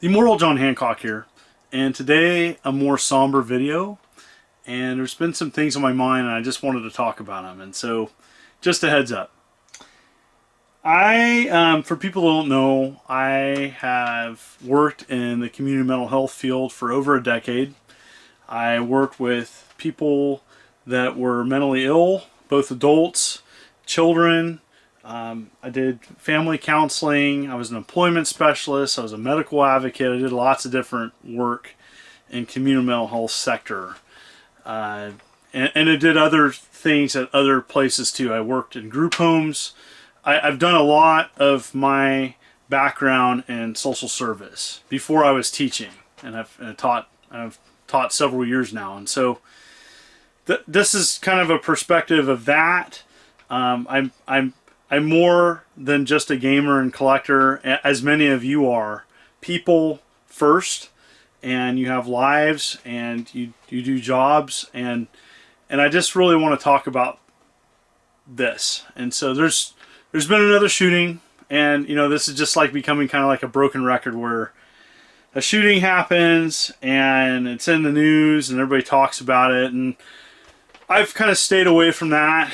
The Immortal John Hancock here, and today a more somber video, and there's been some things on my mind and I just wanted to talk about them. And so just a heads up, for people who don't know, I have worked in the community mental health field for over a decade. I worked with people that were mentally ill, both adults, children. I did family counseling. I was an employment specialist. I was a medical advocate. I did lots of different work in community mental health sector. And I did other things at other places too. I worked in group homes. I've done a lot of my background in social service before I was teaching, and I've taught several years now. And so this is kind of a perspective of that. I'm more than just a gamer and collector, as many of you are. People first, and you have lives, and you do jobs, and I just really want to talk about this. And so there's been another shooting, and this is just like becoming kind of like a broken record where a shooting happens and it's in the news and everybody talks about it, and I've kind of stayed away from that.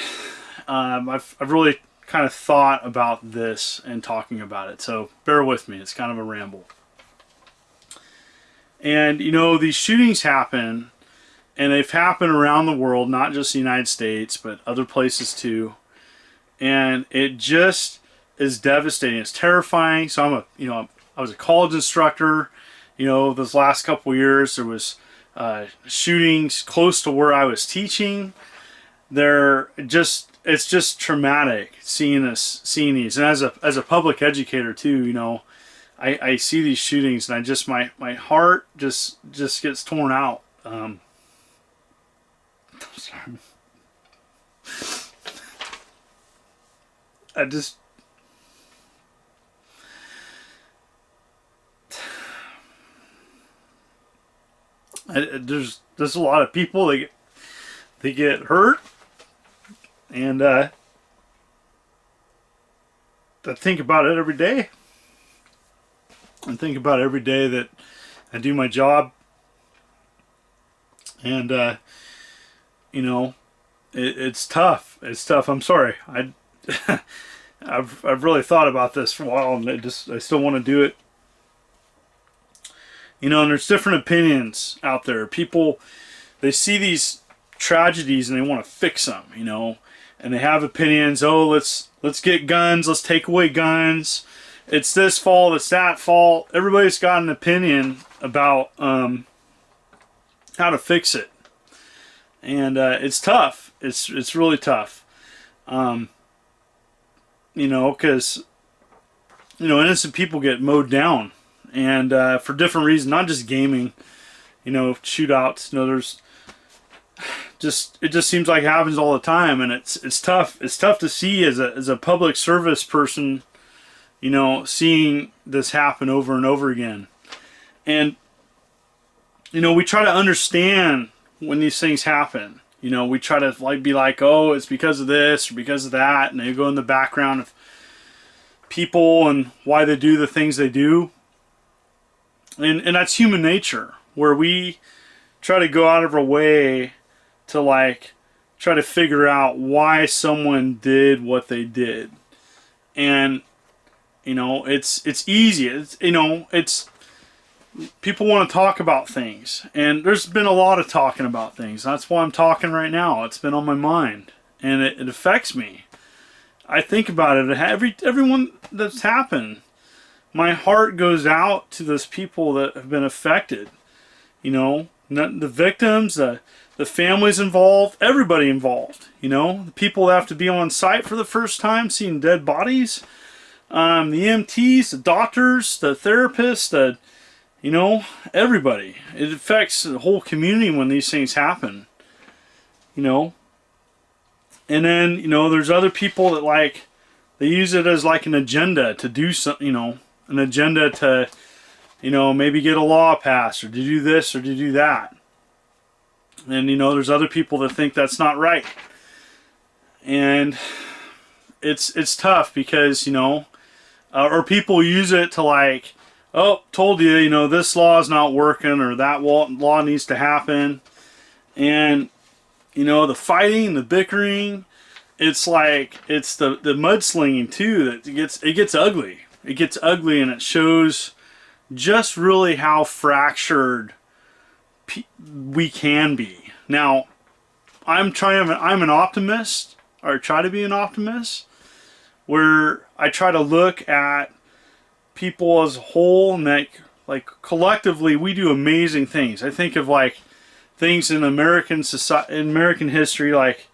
I've really kind of thought about this and talking about it, so bear with me. It's kind of a ramble. And these shootings happen, and they've happened around the world, not just the United States but other places too, and it just is devastating. It's terrifying. So I was a college instructor. Those last couple of years there was shootings close to where I was teaching. It's just traumatic seeing these, and as a public educator too, I see these shootings, and my heart just gets torn out. Sorry. There's a lot of people they get hurt, and I think about it every day. I think about every day that I do my job, and it's tough. It's tough. I'm sorry. I've really thought about this for a while, and I still want to do it. And there's different opinions out there. People, they see these tragedies and they want to fix them, and they have opinions. Oh, let's get guns. Let's take away guns. It's this fault. It's that fault. Everybody's got an opinion about how to fix it, and it's tough. It's really tough. Because innocent people get mowed down, and for different reasons, not just gaming. Shootouts. It just seems like it happens all the time, and it's tough. It's tough to see as a public service person, seeing this happen over and over again. And we try to understand when these things happen. We try to be like, oh, it's because of this or because of that, and they go in the background of people and why they do the things they do. And that's human nature, where we try to go out of our way to try to figure out why someone did what they did. And it's easy. It's people want to talk about things, and there's been a lot of talking about things. That's why I'm talking right now. It's been on my mind, and it affects me. I think about it. Everyone that's happened, my heart goes out to those people that have been affected. The victims, the families involved, everybody involved. The people that have to be on site for the first time, seeing dead bodies, the EMTs, the doctors, the therapists, everybody. It affects the whole community when these things happen. And then there's other people that they use it as an agenda to do something. An agenda to maybe get a law passed, or to do this or to do that. And there's other people that think that's not right. And it's tough because or people use it to oh, told you, you know, this law is not working or that law needs to happen. And, you know, the fighting, the bickering, it's like, it's the mudslinging too that it gets ugly. It gets ugly, and it shows just really how fractured we can be. Now, I'm an optimist, or try to be an optimist, where I try to look at people as a whole, and like collectively we do amazing things. I think of like things in American society, in American history, like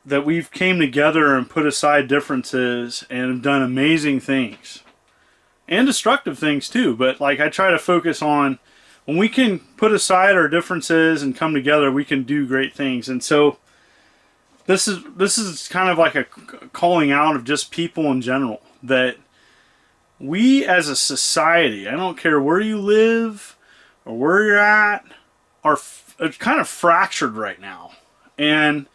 that we've came together and put aside differences and have done amazing things. And destructive things too, but like I try to focus on when we can put aside our differences and come together, we can do great things. And so this is kind of like a calling out of just people in general, that we as a society, I don't care where you live or where you're at, are kind of fractured right now. And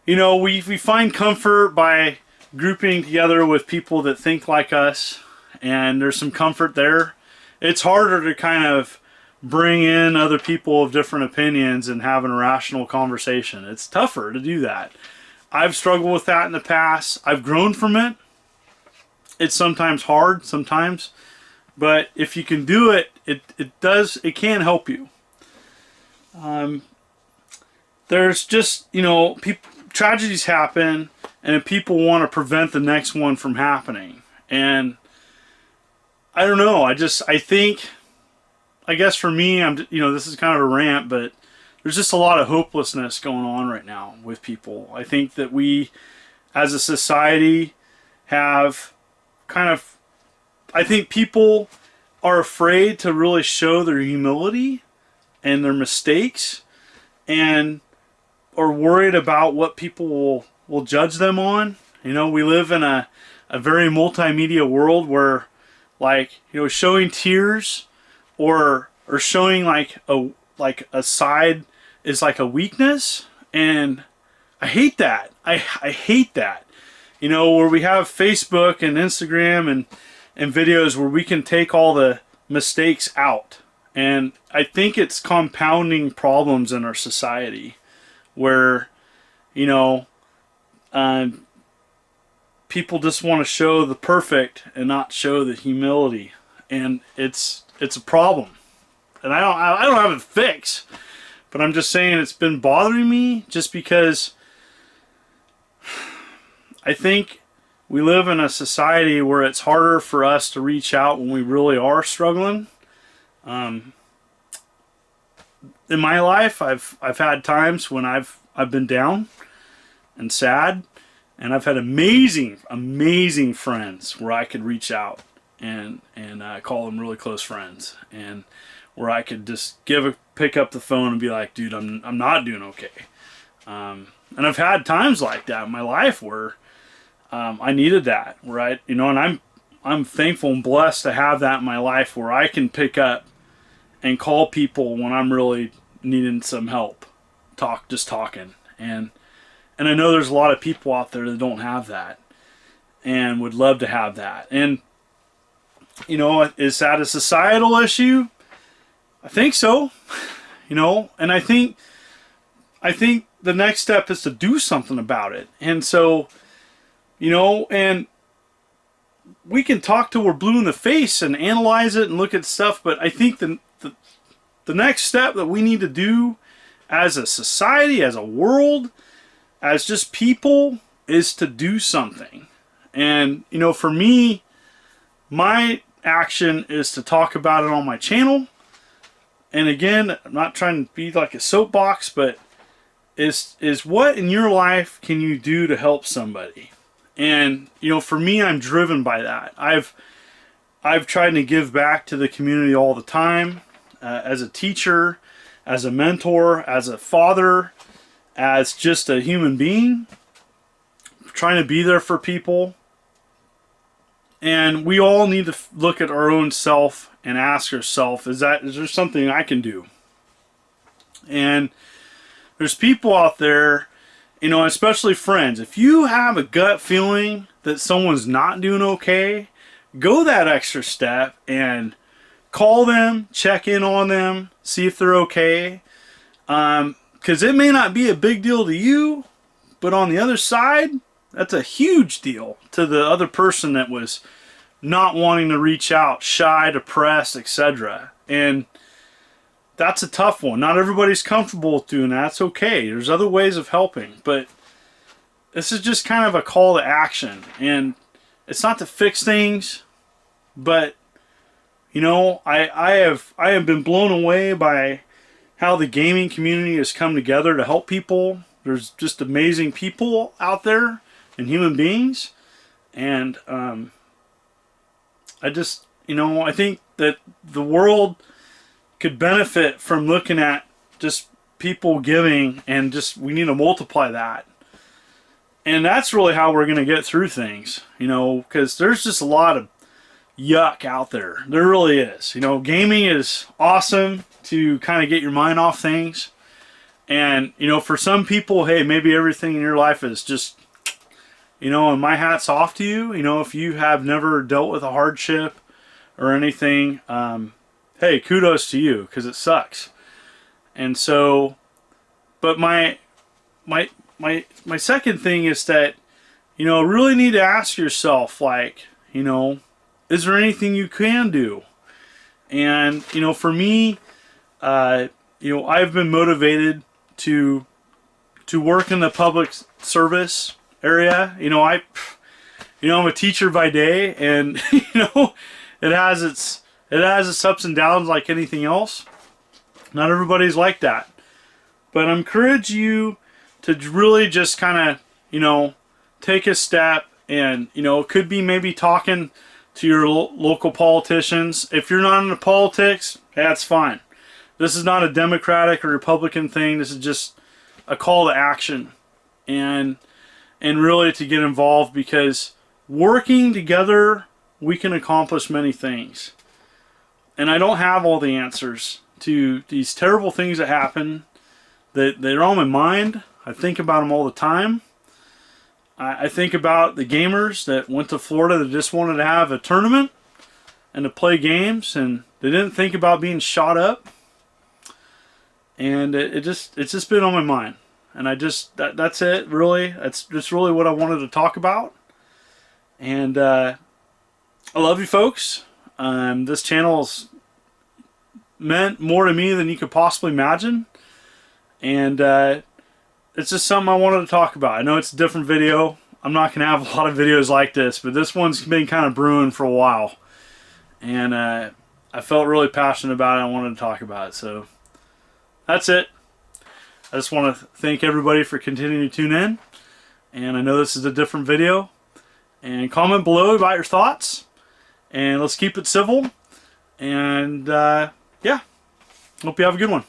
you know, we find comfort by grouping together with people that think like us, and there's some comfort there. It's harder to kind of bring in other people of different opinions and have a rational conversation. It's tougher to do that. I've struggled with that in the past. I've grown from it. It's sometimes hard, sometimes, but if you can do it, it can help you. There's just, you know, tragedies happen, and people want to prevent the next one from happening. And I don't know. I think, I guess for me, you know, this is kind of a rant, but there's just a lot of hopelessness going on right now with people. I think that we, as a society, have kind of, I think people are afraid to really show their humility and their mistakes, and are worried about what people will judge them on. You know, we live in a very multimedia world where, like, you know, showing tears or showing like a side is like a weakness, and I hate that. I hate that. You know, where we have Facebook and Instagram and videos where we can take all the mistakes out, and I think it's compounding problems in our society, where, you know, people just want to show the perfect and not show the humility, and it's a problem. And I don't have a fix, but I'm just saying it's been bothering me, just because I think we live in a society where it's harder for us to reach out when we really are struggling. In my life, I've had times when I've been down and sad, and I've had amazing friends where I could reach out and call them really close friends, and where I could just pick up the phone and be like, dude, I'm not doing okay. And I've had times like that in my life where I needed that, right? You know, and I'm thankful and blessed to have that in my life, where I can pick up and call people when I'm really needing some help, talking. And I know there's a lot of people out there that don't have that and would love to have that. And, you know, is that a societal issue? I think so. You know, and I think the next step is to do something about it. And so, you know, and we can talk till we're blue in the face and analyze it and look at stuff, but I think the next step that we need to do as a society, as a world, as just people, is to do something. And, you know, for me, my action is to talk about it on my channel. And again, I'm not trying to be like a soapbox, but is what in your life can you do to help somebody? And, you know, for me, I'm driven by that. I've tried to give back to the community all the time, as a teacher, as a mentor, as a father, as just a human being, trying to be there for people. And we all need to look at our own self and ask ourselves, is there something I can do? And there's people out there, you know, especially friends. If you have a gut feeling that someone's not doing okay, go that extra step and call them, check in on them, see if they're okay. Because it may not be a big deal to you, but on the other side, that's a huge deal to the other person that was not wanting to reach out, shy, depressed, etc. And that's a tough one. Not everybody's comfortable with doing that. It's okay. There's other ways of helping, but this is just kind of a call to action. And it's not to fix things, but you know, I have been blown away by how the gaming community has come together to help people. There's just amazing people out there and human beings, and I just, you know, I think that the world could benefit from looking at just people giving, and just we need to multiply that. And that's really how we're going to get through things, you know, because there's just a lot of yuck out there. There really is. You know, gaming is awesome to kind of get your mind off things. And, you know, for some people, hey, maybe everything in your life is just, you know, and my hat's off to you. You know, if you have never dealt with a hardship or anything, hey, kudos to you, because it sucks. And so, but my second thing is that, you know, really need to ask yourself, like, you know, is there anything you can do? And, you know, for me, you know, I've been motivated to work in the public service area. You know, I'm a teacher by day, and you know, it has its ups and downs like anything else. Not everybody's like that, but I encourage you to really just kind of, you know, take a step, and, you know, it could be maybe talking to your local politicians. If you're not into politics, that's fine. This is not a Democratic or Republican thing. This is just a call to action, and really to get involved, because working together we can accomplish many things. And I don't have all the answers to these terrible things that happen. They're on my mind. I think about them all the time. I think about the gamers that went to Florida that just wanted to have a tournament and to play games, and they didn't think about being shot up. And it's just been on my mind. And that's it, really. That's just really what I wanted to talk about. And I love you folks. This channel's meant more to me than you could possibly imagine. And it's just something I wanted to talk about. I know it's a different video. I'm not going to have a lot of videos like this, but this one's been kind of brewing for a while. And I felt really passionate about it. I wanted to talk about it. So that's it. I just want to thank everybody for continuing to tune in. And I know this is a different video. And comment below about your thoughts. And let's keep it civil. And yeah, hope you have a good one.